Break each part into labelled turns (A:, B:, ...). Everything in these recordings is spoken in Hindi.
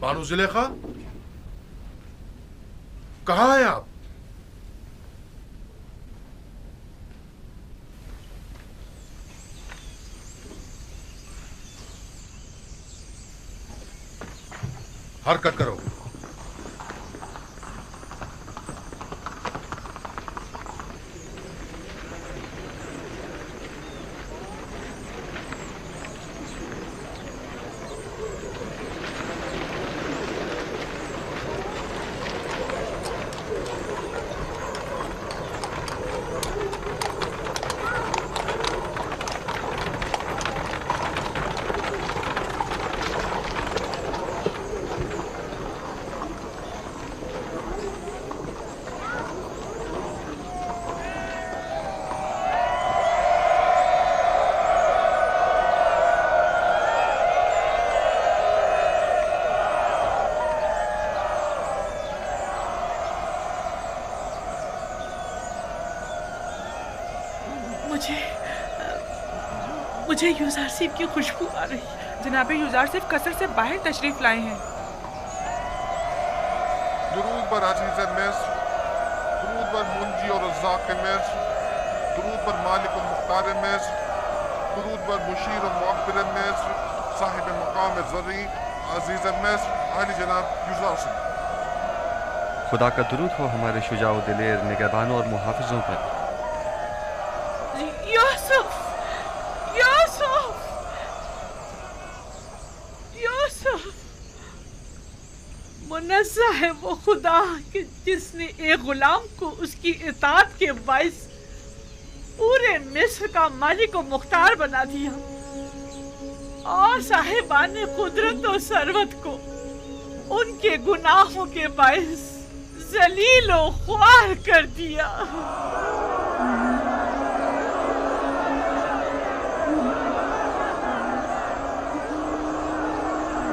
A: बानो जुलेखा, कहाँ हैं आप? हरकत करो।
B: मुझे यूजारसिफ की खुशबू आ रही है। जनाब यूजारसिफ कसर से बाहर तशरीफ लाए हैं।
A: दुरूद बर अज़ीज़ मिस्र, दुरूद बर मुंजी और रज़्ज़ाक़ मिस्र, दुरूद बर मालिक और मुख्तार मिस्र, दुरूद बर मुशीर और मुअब्बिर मिस्र, साहिब मकाम ज़र्री अज़ीज़ मिस्र, आली जनाब यूजारसिफ।
C: खुदा का दुरूद हो हमारे शुजाओ दिलेर निगहबानों और मुहाफ़िज़ों पर।
B: यूसुफ, यूसुफ, यूसुफ, मुनज़्ज़ा है वो खुदा कि जिसने एक गुलाम को उसकी इताअत के बाइस पूरे मिस्र का मालिक और मुख्तार बना दिया और साहिबान कुदरत और सरवत को उनके गुनाहों के बाइस जलील और ख्वार कर दिया।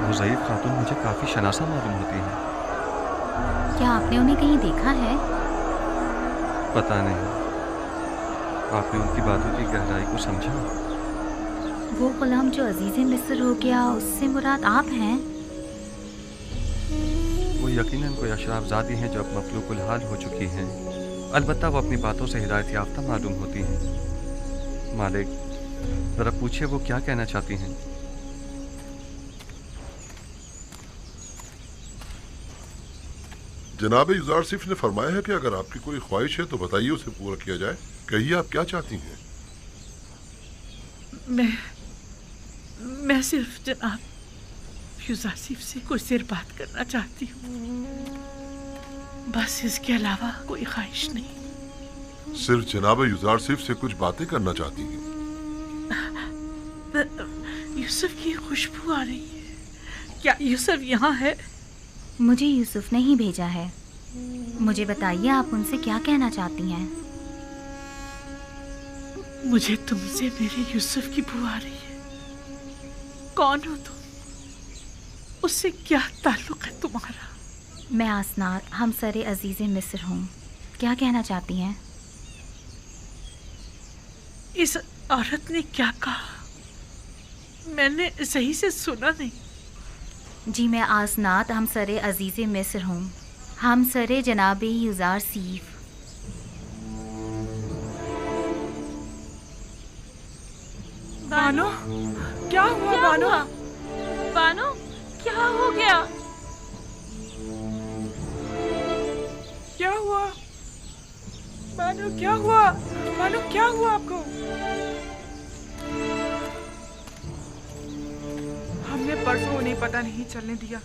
C: वो ज़ईफ़ खातून मुझे काफ़ी शनासा मालूम होती है।
D: क्या आपने उन्हें कहीं देखा है?
C: पता नहीं, आपने उनकी बातों की गहराई को समझा?
D: वो गुलाम जो अजीज़ मिस्र हो गया, उससे मुराद आप हैं?
C: वो यकीनन कोई अशराफज़ादी हैं जो अब मफलूकुल हाल हो चुकी हैं। अलबत्ता वो अपनी बातों से हिदायत याफ्ता मालूम होती हैं। मालिक, ज़रा पूछिए वो क्या कहना चाहती हैं।
A: जनाब यूजारसिफ ने फरमाया है कि अगर आपकी कोई ख्वाहिश है तो बताइए, उसे पूरा किया जाए। कहिए आप क्या चाहती हैं?
B: मैं सिर्फ जनाब यूजारसिफ से कुछ देर बात करना चाहती हूँ, बस इसके अलावा कोई ख्वाहिश नहीं।
A: सिर्फ जनाब यूजारसिफ से कुछ बातें करना चाहती हैं?
B: यूसुफ की खुशबू आ रही है। क्या यूसुफ यहाँ है?
D: मुझे यूसुफ ने ही भेजा है। मुझे बताइए आप उनसे क्या कहना चाहती हैं?
B: मुझे तुमसे मेरे यूसुफ की बू आ रही है। कौन हो तुम? उससे क्या ताल्लुक है तुम्हारा?
D: मैं आसनात हमसरे अजीज़ मिस्र हूँ। क्या कहना चाहती हैं?
B: इस औरत ने क्या कहा? मैंने सही से सुना नहीं।
D: जी, मैं आसनात हमसरे अजीज़ मिस्र हूँ, हमसरे जनाब यूजारसिफ।
B: बानो, क्या हुआ बानो?
E: बानो, क्या हो गया?
B: क्या हुआ बानो? क्या हुआ बानो? क्या हुआ आपको? हमने परसों उन्हें पता नहीं चलने दिया,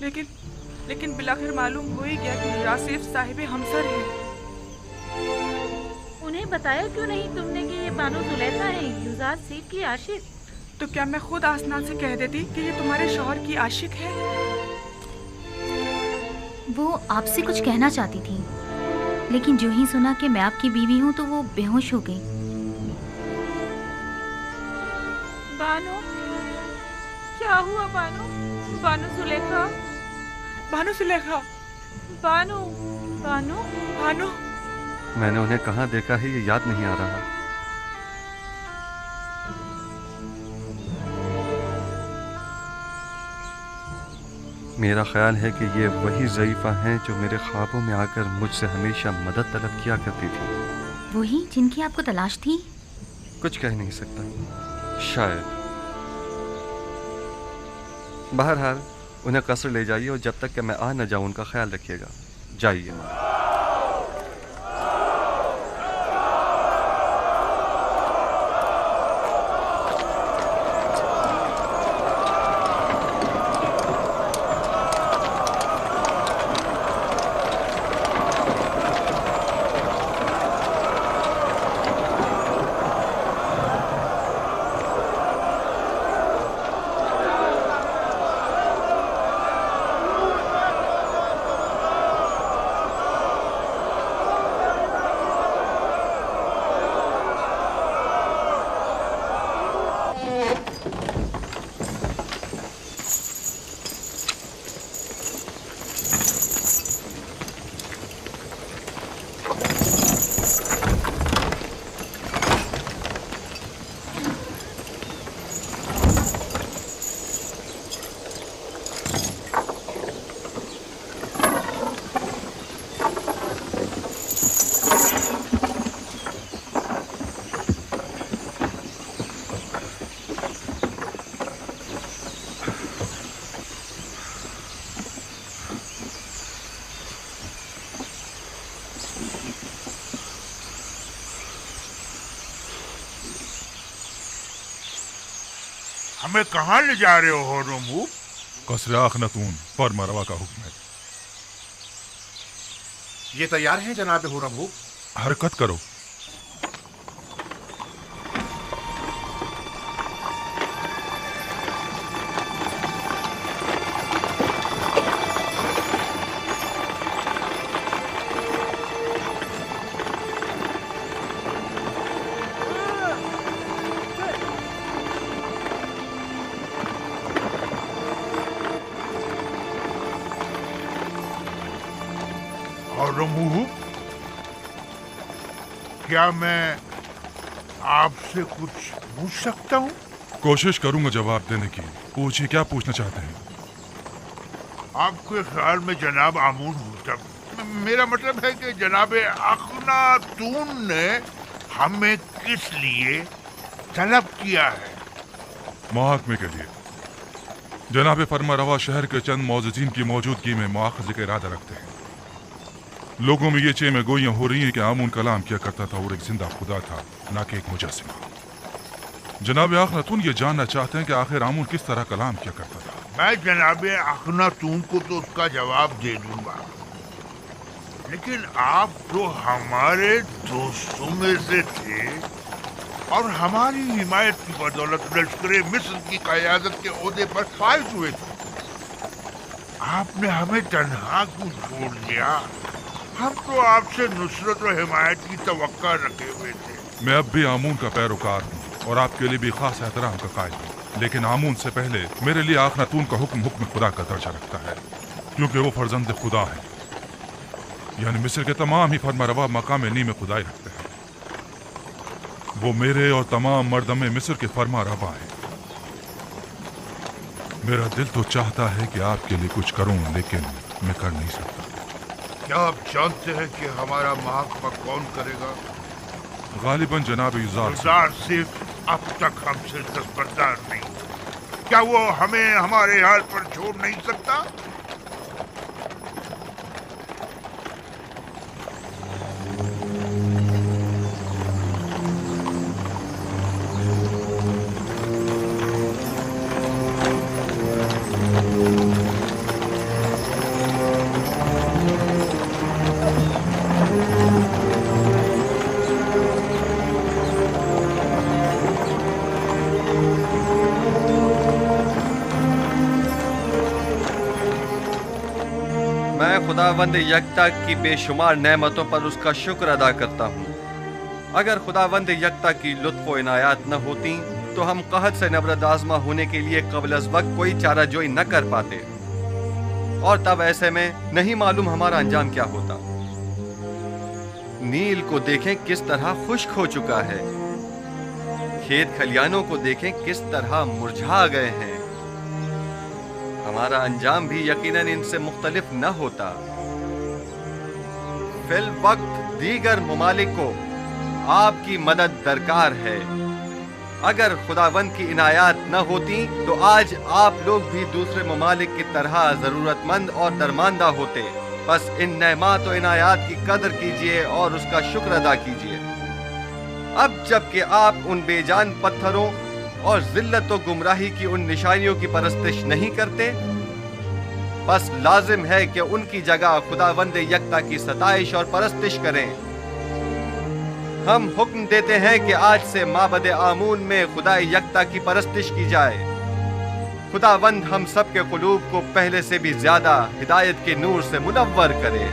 B: लेकिन बिलाखिर मालूम हो ही गया कि यूसुफ साहिब हमसर है।
E: उन्हें बताया क्यों नहीं तुमने कि ये बानो जुलेखा है, यूसुफ की आशिक?
B: तो क्या मैं खुद आसनात से कह देती कि ये तुम्हारे शौहर की आशिक है?
D: वो आपसे कुछ कहना चाहती थी, लेकिन जो ही सुना कि मैं आपकी बीवी हूँ तो वो बेहोश हो गई।
E: बानो, क्या हुआ बानो? बानो जुलेखा,
B: बानो जुलेखा,
E: बानो, बानो,
B: बानो।
C: मैंने उन्हें कहाँ देखा है ये याद नहीं आ रहा। मेरा ख्याल है कि ये वही ज़ईफ़ा हैं जो मेरे ख्वाबों में आकर मुझसे हमेशा मदद तलब किया करती थी।
D: वही जिनकी आपको तलाश थी?
C: कुछ कह नहीं सकता, शायद। बहरहाल उन्हें कस्र ले जाइए और जब तक कि मैं आ न जाऊं उनका ख्याल रखिएगा। जाइए।
F: हमें कहाँ ले जा रहे हो रमू?
G: कसर आखनतून फर्मा रवा का हुक्म है।
F: ये तैयार हैं जनाब हुरमू?
G: हरकत करो।
F: रमू, क्या मैं आपसे कुछ पूछ सकता हूँ?
G: कोशिश करूंगा जवाब देने की। पूछिए, क्या पूछना चाहते हैं?
F: आपके ख्याल में जनाब आमून हुतब, मेरा मतलब है कि जनाब अखनातून ने हमें किस लिए तलब किया है?
G: मुहाकमे के लिए। जनाब फरमा रवा शहर के चंद मौजूदीन की मौजूदगी में मुआखजे का इरादा रखते हैं। लोगों में ये चेमे गोइयां हो रही हैं कि आमून कलाम किया करता था और एक जिंदा खुदा था, ना कि एक मुजस्सिमा। जनाब अखनातून ये जानना चाहते हैं कि आखिर आमून किस तरह कलाम किया करता था।
F: मैं जनाब अखनातून को तो उसका जवाब दे दूंगा, लेकिन आप तो हमारे दोस्तों में से थे और हमारी हिमायत की बदौलत लश्कर मिस्र की क़यादत के ओहदे पर फाइज हुए थे। आपने हमें तन्हा क्यों छोड़ दिया? हम तो आपसे नुसरत और हिमायत की तवक्का रखे हुए थे।
G: मैं अब भी आमून का पैरोकार हूँ और आपके लिए भी खास एहतराम का कायल हूँ, लेकिन आमून से पहले मेरे लिए अखनातून का हुक्म खुदा का दर्जा रखता है, क्योंकि वो फर्जंद खुदा है। यानी मिस्र के तमाम ही फरमारवा मकाम नीम खुदाई रखते हैं। वो मेरे और तमाम मर्दमे मिस्र के फरमारवा हैं। मेरा दिल तो चाहता है कि आपके लिए कुछ करूं, लेकिन मैं कर नहीं सकता।
F: क्या आप जानते हैं कि हमारा मुहाकमा कौन करेगा?
G: गालिबन जनाब युज़ार
F: सिर्फ अब तक हमसे दस्तबरदार नहीं। क्या वो हमें हमारे हाल पर छोड़ नहीं सकता?
C: खुदावंद यकता की बेशुमार नेमतों पर उसका शुक्र अदा करता हूँ। अगर खुदावंद यकता की लुत्फ़ व इनायात न होती तो हम कहत से नबरद आज़मा होने के लिए क़ब्ल अज़ वक्त कोई चाराजोई न कर पाते, और तब ऐसे में नहीं मालूम हमारा अंजाम क्या होता। नील को देखें किस तरह खुश्क हो चुका है, खेत खलियानों को देखें किस तरह मुरझा गए हैं। हमारा अंजाम भी यकीनन इनसे मुख्तलिफ न होता। फिल वक्त दीगर ममालिक को आपकी मदद दरकार है। अगर खुदावंद की इनायात न होती तो आज आप लोग भी दूसरे ममालिक की तरह जरूरतमंद और दरमांदा होते। बस इन नेमात और इनायात की कदर कीजिए और उसका शुक्र अदा कीजिए। अब जबकि आप उन बेजान पत्थरों और जिल्लत और गुमराही की उन निशानियों की परस्तिश नहीं करते, बस लाजिम है कि उनकी जगह खुदावंद यकता की सताइश और परस्तिश करें। हम हुक्म देते हैं कि आज से माबद आमून में खुदा यकता की परस्तिश की जाए। खुदावंद हम सब के कुलूब को पहले से भी ज्यादा हिदायत के नूर से मुनव्वर करे।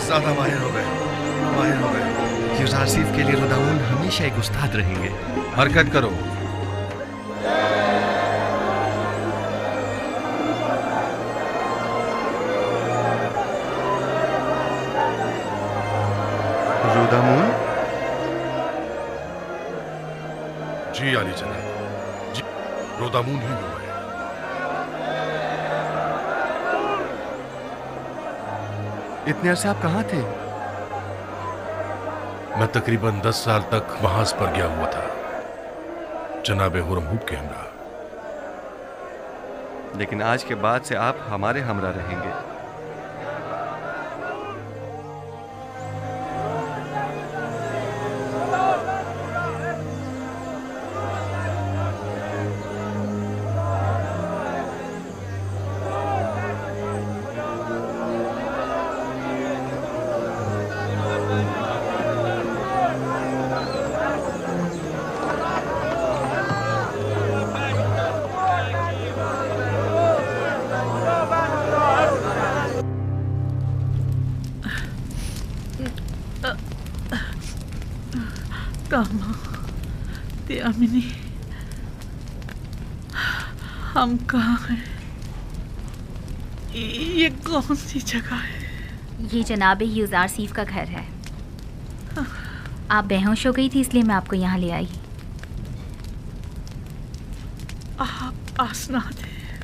H: ज्यादा माहिर हो गए। यूज़ार सीफ के लिए रुदामून हमेशा एक उस्ताद रहेंगे।
C: हरकत करो।
H: रुदामून?
G: जी आली जनाब, जी रुदामून ही हुआ है।
H: इतने अरसे आप कहाँ थे?
G: मैं तकरीबन 10 साल तक महाज पर गया हुआ था, जनाब हुरमहूब के हमरा।
C: लेकिन आज के बाद से आप हमारे हमरा रहेंगे।
B: कामा, त्यामिनी, हम कहाँ हैं? ये कौन सी जगह है?
D: ये जनाब यूज़ार सीफ का घर है। आप बेहोश हो गई थी इसलिए मैं आपको यहाँ ले आई।
B: आप आसनाद हैं,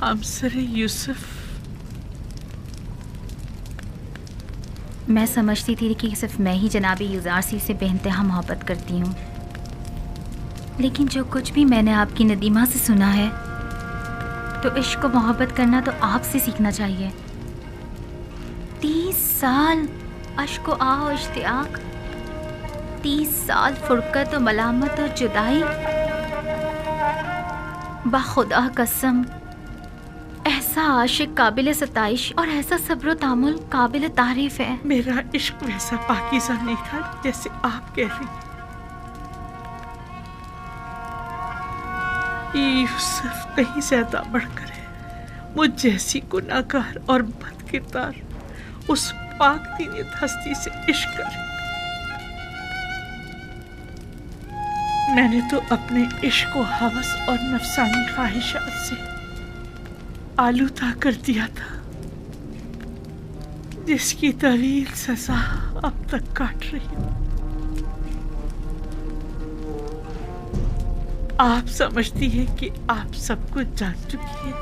B: हमसर यूसुफ।
D: मैं समझती थी कि सिर्फ मैं ही जनाब यूज़ार सीफ से बेइंतहा मोहब्बत करती हूँ, लेकिन जो कुछ भी मैंने आपकी नदीमा से सुना है तो इश्क व मोहब्बत करना तो आपसे सीखना चाहिए। 30 साल अश्क व आह और इश्तियाक, 30 साल फुरकत और मलामत और जुदाई। बाखुदा कसम, ऐसा आशिक काबिल सताइश और ऐसा सब्र तामुल काबिल तारीफ है।
B: मेरा इश्क वैसा पाकीज़ा नहीं था जैसे आप कह रही हैं। यूसुफ कहीं ज्यादा बढ़कर है। मुझ जैसी गुनाहगार और बदकिरदार उस पाक दीनियत हस्ती से इश्क करे। मैंने तो अपने इश्क को हवस और नफसानी ख्वाहिशात से आलूदा कर दिया था, जिसकी तवील सजा अब तक काट रही हूँ। आप समझती हैं कि आप सब कुछ जान चुकी हैं।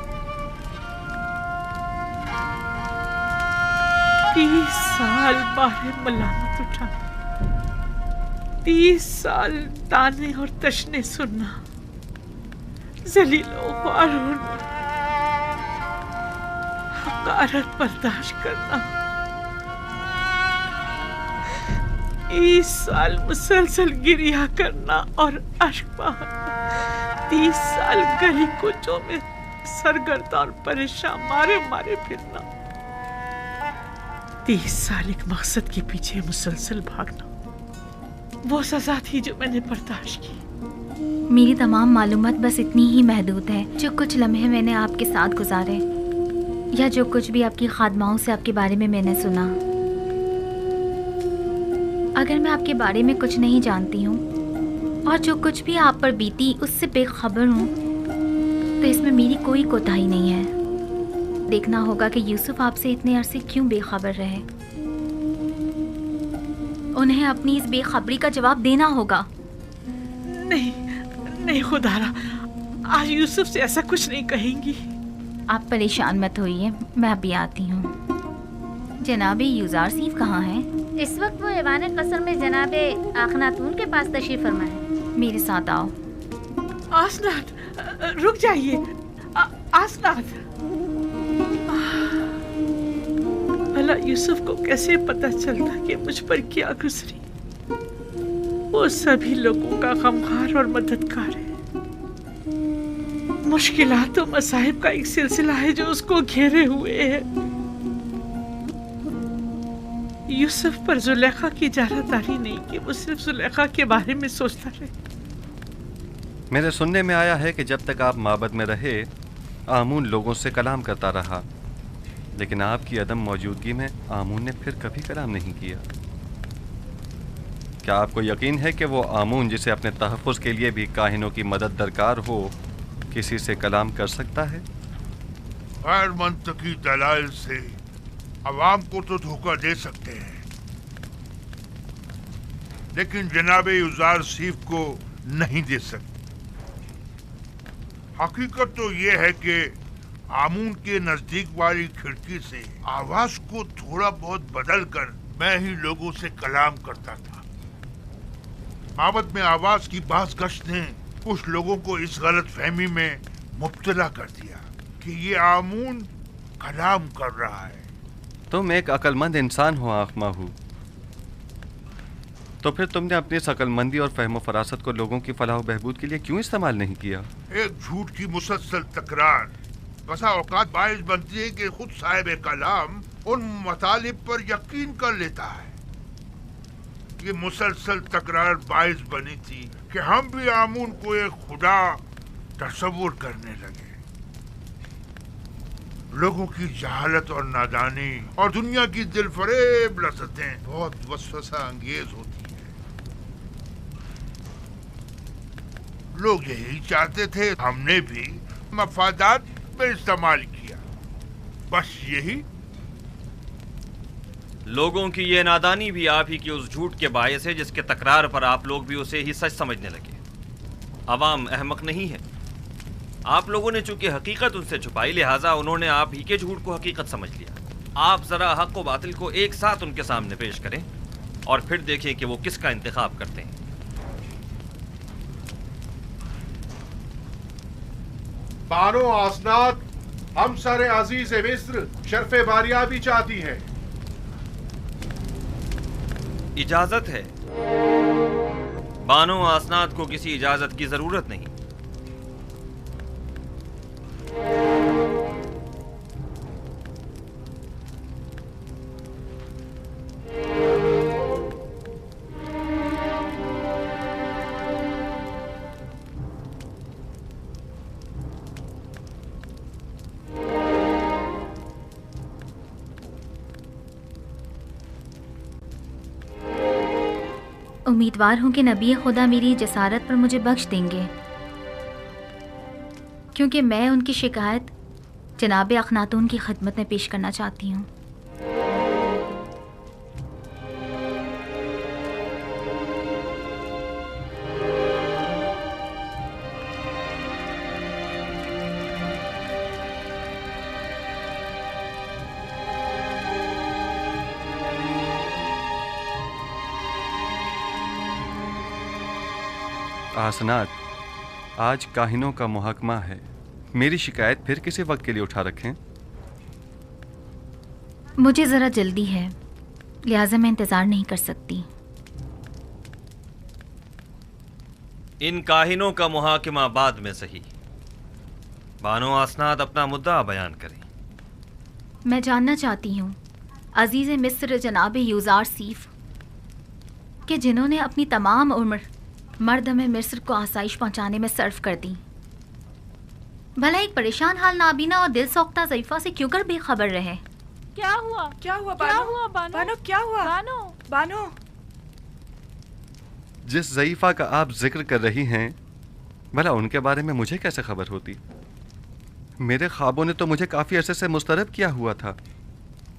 B: 30 साल बारे मलामत उठा, 30 साल ताने और तशने सुनना, जलीलो ख्वार होना, हकारत बर्दाश्त करना, 30 साल मुसलसल गिरिया करना और अश्क बहाना, 30 साल गली कुचों में सरगर्दा और परेशान मारे मारे फिरना, 30 साल एक मकसद के पीछे मुसलसल भागना, वो सजा थी जो मैंने बर्दाश्त की।
D: मेरी तमाम मालूमात बस इतनी ही महदूद है जो कुछ लम्हे मैंने आपके साथ गुजारे। या जो कुछ भी आपकी खादमाओं से आपके बारे में मैंने सुना, अगर मैं आपके बारे में कुछ नहीं जानती हूँ और जो कुछ भी आप पर बीती उससे बेखबर हूँ, तो इसमें मेरी कोई कोताही नहीं है। देखना होगा कि यूसुफ आपसे इतने अरसे क्यों बेखबर रहे। उन्हें अपनी इस बेखबरी का जवाब देना होगा।
B: नहीं नहीं खुदारा, आज यूसुफ से ऐसा कुछ नहीं कहेंगी।
D: आप परेशान मत होइए, मैं अभी आती हूँ। जनाबे यूज़ार सीफ कहाँ हैं?
E: इस वक्त वो ऐवान कसर में जनाबे आखनातून के पास तशरीफ फरमा है।
D: मेरे साथ आओ।
B: आसनाद, रुक जाइए। आसनाद, भला यूसुफ को कैसे पता चलता कि मुझ पर क्या गुजरी? वो सभी लोगों का गमखार और मददगार है। मुश्किलात और मसाइब का एक सिलसिला है जो उसको घेरे हुए है। यूसुफ पर जुलेखा की जारदारी नहीं कि वो सिर्फ जुलेखा के बारे में सोचता रहे।
C: मेरे सुनने में आया है कि जब तक आप माबद में रहे, आमून लोगों से कलाम करता रहा, लेकिन आपकी अदम मौजूदगी में आमून ने फिर कभी कलाम नहीं किया। क्या आपको यकीन है कि वो आमून जिसे अपने तहफ़्फ़ुज़ के लिए भी काहिनों की मदद दरकार हो, किसी से कलाम कर सकता है?
F: गैर मंतकी दलाइल से अवाम को तो धोखा दे सकते हैं, लेकिन जनाबे यूज़ार सीफ को नहीं दे सकते। हकीकत तो ये है कि आमून के नजदीक वाली खिड़की से आवाज को थोड़ा बहुत बदल कर मैं ही लोगों से कलाम करता था। माबद में आवाज की बाज़ गश्त ने कुछ लोगों को इस गलत फहमी में मुब्तला कर दिया कि ये आमून कलाम कर रहा है।
C: तुम एक अक्लमंद इंसान हो आँख माहू, तो फिर तुमने अपनी इस अक्लमंदी और फहम फरासत को लोगों की फलाह बहबूद के लिए क्यों इस्तेमाल नहीं किया?
F: एक झूठ की मुसलसल तकरार बसा औकात बाइस बनती है कि खुद साहिब कलाम उन मतालिब पर यकीन कर लेता है। ये मुसलसल तकरार बाइस बनी थी कि हम भी आमून को एक खुदा तस्वुर करने लगे। लोगों की जहालत और नादानी और दुनिया की दिलफरेब लज़्ज़तें बहुत वसवसा अंगेज होती है। लोग यही चाहते थे, हमने भी मफादात में इस्तेमाल किया, बस यही।
I: लोगों की ये नादानी भी आप ही की उस झूठ के बायस है जिसके तकरार पर आप लोग भी उसे ही सच समझने लगे। अवाम अहमक नहीं है। आप लोगों ने चूंकि हकीकत उनसे छुपाई, लिहाजा उन्होंने आप ही के झूठ को हकीकत समझ लिया। आप जरा हक व बातिल को एक साथ उनके सामने पेश करें और फिर देखें कि वो किसका इंतखाब करते हैं।
J: बानो आसनाद, हम सारे अजीज मिस्र शर्फे बारिया भी चाहती हैं।
I: इजाजत है। बानो आसनाद को किसी इजाजत की जरूरत नहीं।
D: उम्मीदवार हूँ कि नबी खुदा मेरी जसारत पर मुझे बख्श देंगे, क्योंकि मैं उनकी शिकायत जनाब अखनातून की खिदमत में पेश करना चाहती हूँ।
C: आसनाद, आज काहिनों का मुहकमा है। मेरी शिकायत फिर किसी वक्त के लिए उठा रखें।
D: मुझे ज़रा जल्दी है, लिहाजा मैं इंतज़ार नहीं कर सकती।
I: इन काहिनों का मुहाकिमा बाद में सही। बानो आसनाद अपना मुद्दा बयान करें।
D: मैं जानना चाहती हूँ अजीज़ मिस्र जनाब यूज़ार सीफ कि जिन्होंने अपनी तमाम उम्र मर्द में मिस्र को आसाइश पहुँचाने में सर्फ कर दी, भला एक परेशान हाल नाबीना और दिल सौख्ता ज़ईफ़ा से क्यों कर बेखबर रहे?
E: क्या हुआ?
B: क्या हुआ
E: क्या
B: बानो?
E: हुआ बानो?
B: बानो क्या हुआ?
E: बानो
B: बानो
C: जिस ज़ईफ़ा का आप जिक्र कर रही हैं, भला उनके बारे में मुझे कैसे खबर होती? मेरे ख्वाबों ने तो मुझे काफ़ी अरसे से मुस्तरब किया हुआ था।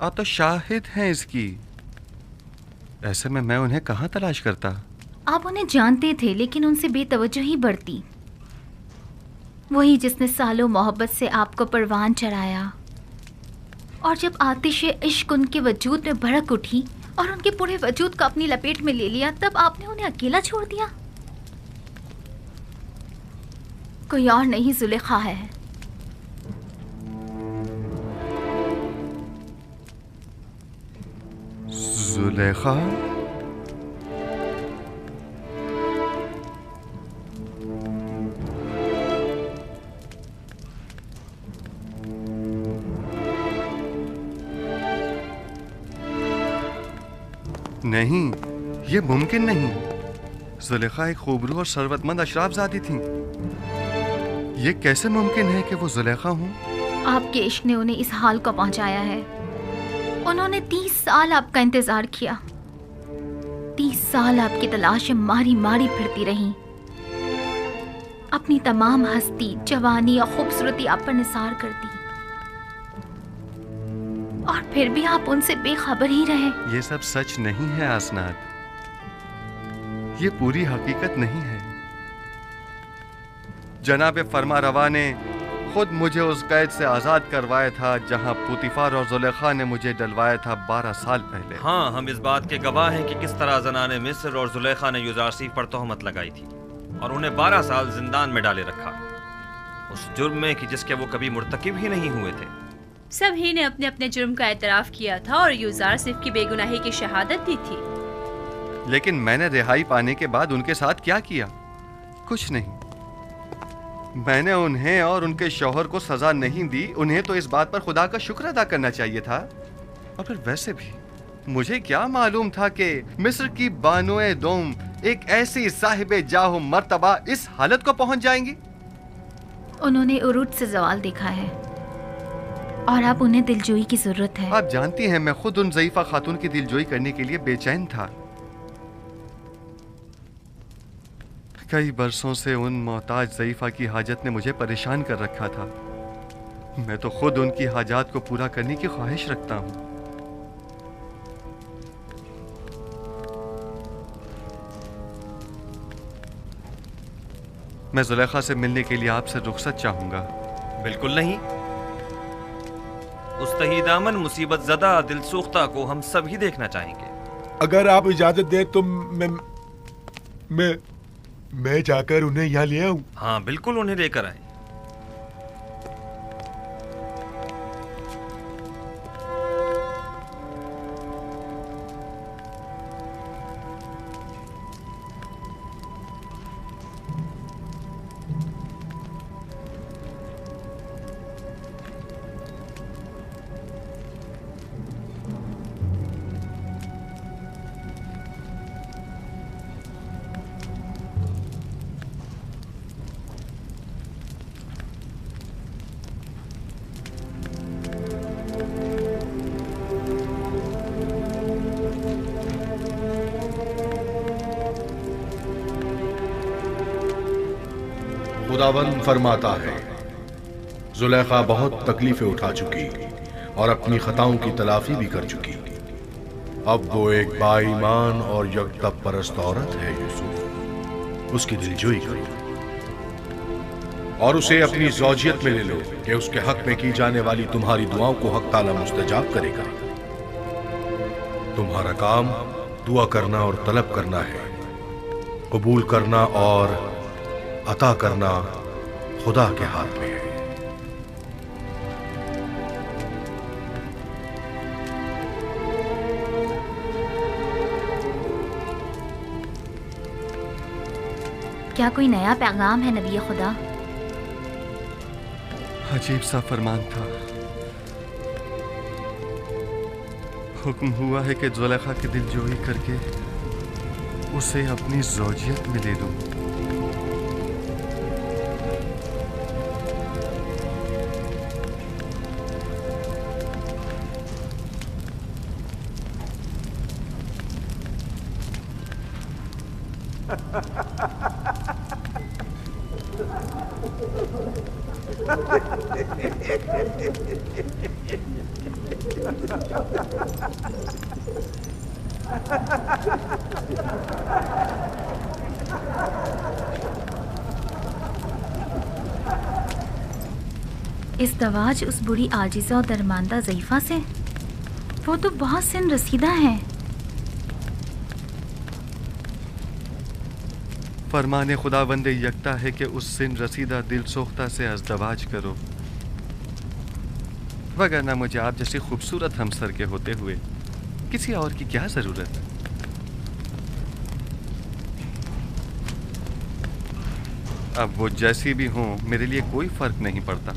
C: आप तो शाहिद हैं इसकी। ऐसे में मैं उन्हें कहाँ तलाश करता?
D: आप उन्हें जानते थे लेकिन उनसे बेतवज्जोही बढ़ती। वही जिसने सालों मोहब्बत से आपको परवान चढ़ाया, और जब आतिश इश्क उनके वजूद में भड़क उठी और उनके पूरे वजूद को अपनी लपेट में ले लिया, तब आपने उन्हें अकेला छोड़ दिया। कोई और नहीं, जुलेखा है।
C: जुलेखा? नहीं, ये मुमकिन नहीं। जुलेखा एक खूबरू और सरवतमंद अशराफजादी थी। ये कैसे मुमकिन है कि वो जुलेखा हूँ?
D: आपके इश्क ने उन्हें इस हाल को पहुंचाया है। उन्होंने 30 साल आपका इंतजार किया। 30 साल आपकी तलाश में मारी मारी फिरती रही। अपनी तमाम हस्ती, जवानी और खूबसूरती आप पर निसार कर दी, और फिर भी आप उनसे बेखबर ही रहे।
C: ये सब सच नहीं है आसनाद। ये पूरी हकीकत नहीं है। जनाब फरमा रवा ने खुद मुझे उस कैद से आजाद करवाया था जहां पुतिफार और जुलेखा ने मुझे डलवाया था 12 साल पहले।
I: हाँ, हम इस बात के गवाह हैं कि किस तरह ज़नाने मिस्र और जुलेखा ने यूज़रसीफ पर तोहमत लगाई थी और उन्हें 12 साल जिंदान में डाले रखा, उस जुर्म में कि जिसके वो कभी मुर्तकिब ही नहीं हुए थे।
K: सभी ने अपने अपने जुर्म का एतराफ किया था और यूज़रसीफ की बेगुनाही की शहादत दी थी।
C: लेकिन मैंने रिहाई पाने के बाद उनके साथ क्या किया? कुछ नहीं। मैंने उन्हें और उनके शौहर को सजा नहीं दी। उन्हें तो इस बात पर खुदा का शुक्र अदा करना चाहिए था। और फिर वैसे भी मुझे क्या मालूम था कि मिस्र की बानोए दोम एक ऐसी साहिबे जाहो मर्तबा इस हालत को पहुंच जाएंगी।
D: उन्होंने उरूज से जवाल देखा है और अब उन्हें दिलजोई की जरूरत है।
C: आप जानती हैं, मैं खुद उन ज़ईफ़ा खातून की दिलजोई करने के लिए बेचैन था। कई बरसों से उन मोहताज ज़ईफ़ा की हाजत ने मुझे परेशान कर रखा था। मैं तो खुद उनकी हाजात को पूरा करने की ख्वाहिश रखता हूँ। मैं जुलेखा से मिलने के लिए आपसे रुखसत चाहूंगा।
I: बिल्कुल नहीं। उस तहीदामन मुसीबत ज़दा दिलसोख्ता को हम सभी देखना चाहेंगे।
L: अगर आप इजाजत दें तो मैं जाकर उन्हें यहाँ ले आऊं।
I: हाँ बिल्कुल, उन्हें लेकर आए।
J: खुदावंद फरमाता है, जुलेखा बहुत तकलीफें उठा चुकी और अपनी खताओं की तलाफी भी कर चुकी। अब वो एक बाईमान और यकतब परस्त औरत है। यूसुफ, उसकी दिलजोई करो और उसे अपनी ज़ौजियत में ले लो कि उसके हक में की जाने वाली तुम्हारी दुआओं को हक ताला मुस्तजाब करेगा। तुम्हारा काम दुआ करना और तलब करना है। कबूल करना और अता करना खुदा के हाथ में है।
D: क्या कोई नया पैगाम है नबी खुदा?
C: अजीब सा फरमान था। हुक्म हुआ है कि जुलेखा की दिलजोई करके उसे अपनी ज़ौजियत में ले लूं।
D: इस दवाज उस बुरी आजिज़ा और दरमांदा ज़ईफ़ा से, वो तो बहुत सिन रसीदा है।
C: फरमाने खुदावंद यकता है कि उस सिन रसीदा दिल सोख्ता से अज़दवाज करो, वगरना मुझे आप जैसी खूबसूरत हमसर के होते हुए किसी और की क्या ज़रूरत। अब वो जैसी भी हों, मेरे लिए कोई फ़र्क नहीं पड़ता।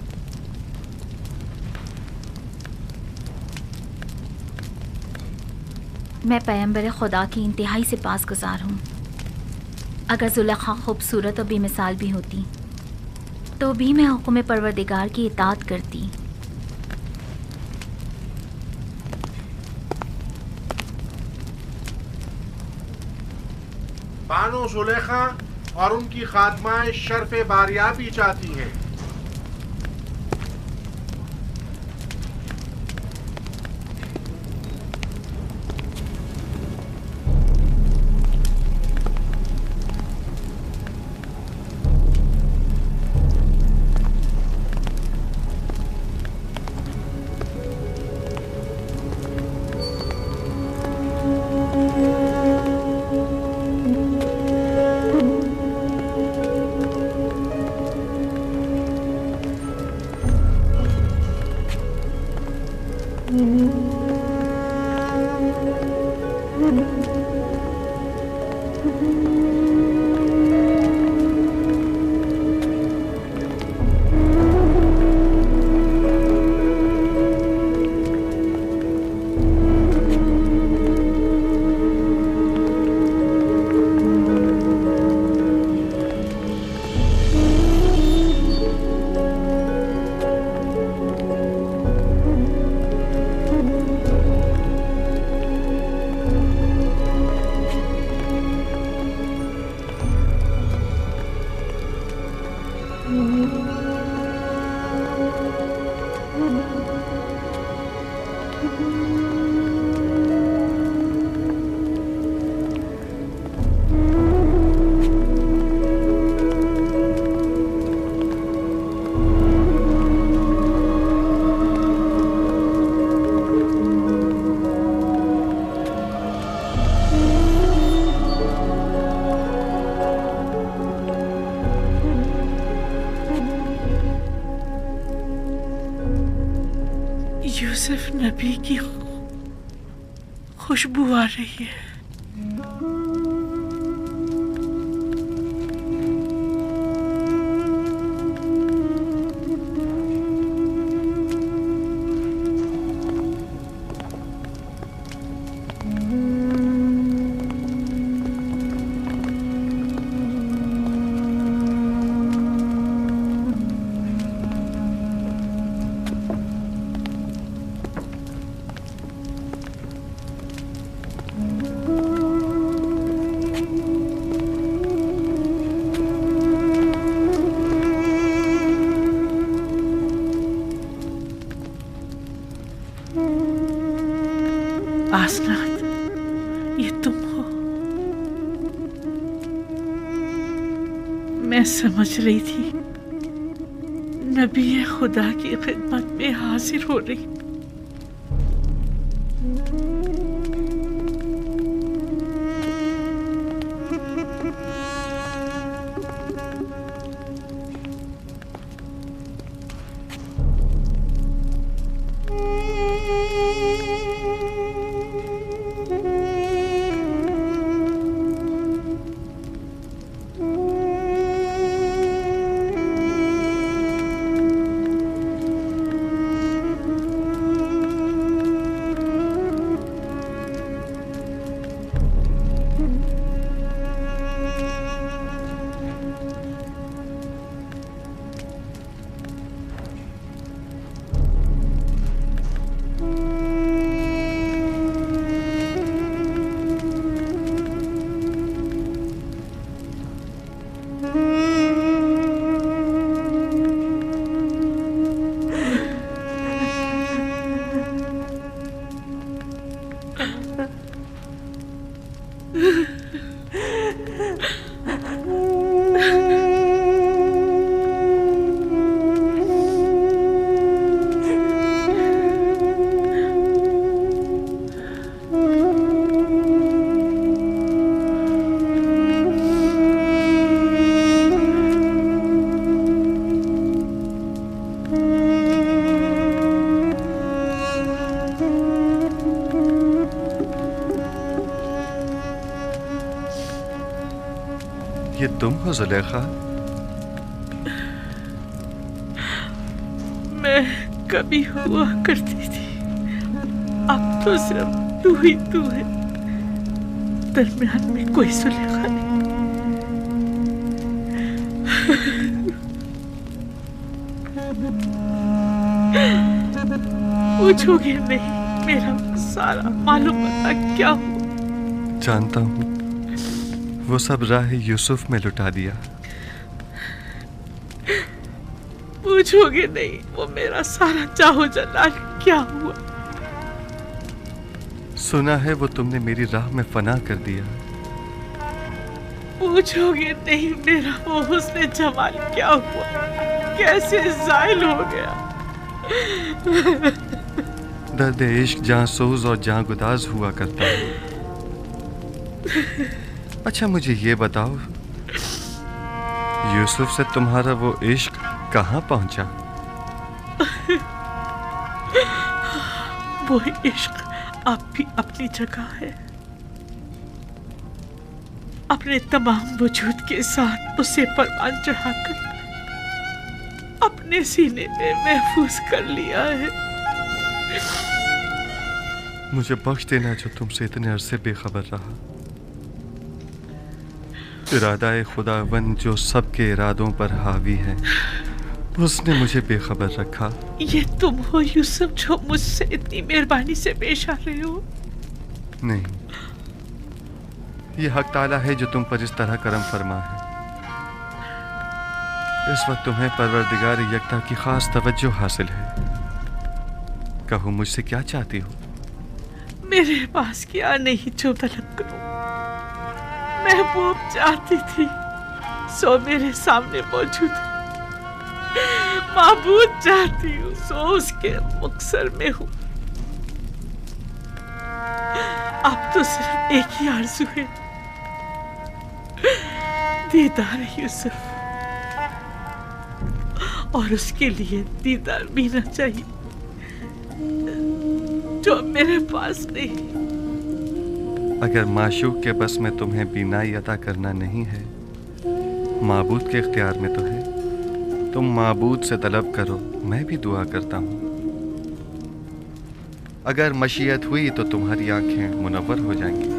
D: मैं पैगंबर खुदा की इंतहाई से पासगुज़ार हूँ। अगर ज़ुलेखा खूबसूरत और बेमिसाल भी होती तो भी मैं हुक्म परवरदिगार की इताअत करती।
M: बानो ज़ुलेखा और उनकी खादमाएं शर्फ़े बारियाबी चाहती हैं।
B: यूसुफ नबी की खुशबू आ रही है। आसनात, ये तुम हो। मैं समझ रही थी नबी खुदा की खिदमत में हाजिर हो रही।
C: तुम हो जुलेखा?
B: मैं कभी हुआ करती थी, अब तो सिर्फ तू ही तू है, दरमियान में कोई जुलेखा नहीं। पूछोगे नहीं मेरा सारा मालूम बता क्या हुआ?
C: जानता हूँ, वो सब राह यूसुफ में लुटा दिया।
B: पूछोगे नहीं वो मेरा सारा चाहो जलाल क्या हुआ?
C: सुना है वो तुमने मेरी राह में फना कर दिया।
B: पूछोगे नहीं मेरा वो हुस्न जमाल क्या हुआ, कैसे ज़ाइल हो गया?
C: दर्द इश्क जहाँ सोज और जहाँ गुदाज हुआ करता है। अच्छा मुझे ये बताओ, यूसुफ से तुम्हारा वो इश्क कहाँ पहुंचा?
B: वो इश्क अब भी अपनी जगह है, अपने तमाम वजूद के साथ उसे परवान चढ़ाकर अपने सीने में महफूज कर लिया है।
C: मुझे बख्श देना जो तुमसे इतने अरसे बेखबर रहा। इरादा खुदावंद जो सबके इरादों पर हावी है, उसने मुझे बेखबर रखा।
B: ये तुम हो यूसुफ जो मुझसे इतनी मेहरबानी से पेश आ रहे हो?
C: नहीं, ये हक ताला है जो तुम पर इस तरह करम फरमा है। इस वक्त तुम्हें परवरदिगार यकता की खास तवज्जो हासिल है। कहो मुझसे क्या चाहती हो?
B: मेरे पास क्या नहीं जो तलब करूं। महबूब चाहती थी सो मेरे सामने मौजूद है, माबूद चाहती हूँ सो उसके मुक्सर में हूँ। अब तो सिर्फ एक ही आरज़ू है, दीदार यूसुफ, और उसके लिए दीदार मिलना चाहिए जो मेरे पास नहीं।
C: अगर माशूक के बस में तुम्हें बीनाई अता करना नहीं है, माबूद के इख्तियार में तो है। तुम माबूद से तलब करो, मैं भी दुआ करता हूँ। अगर मशीयत हुई तो तुम्हारी आंखें मुनव्वर हो जाएंगी।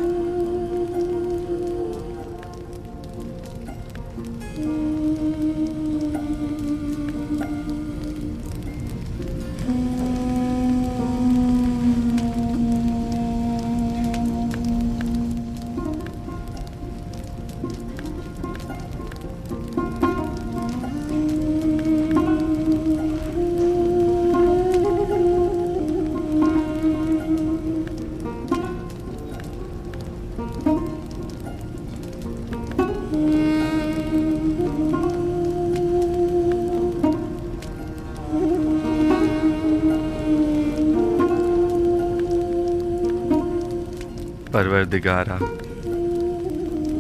C: परवरदिगारा,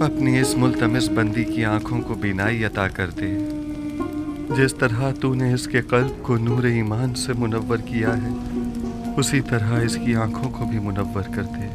C: अपनी इस मुल्तमिस बंदी की आंखों को बीनाई अता कर दे। जिस तरह तूने इसके कल्ब को नूर ईमान से मुनव्वर किया है, उसी तरह इसकी आंखों को भी मुनव्वर कर दे।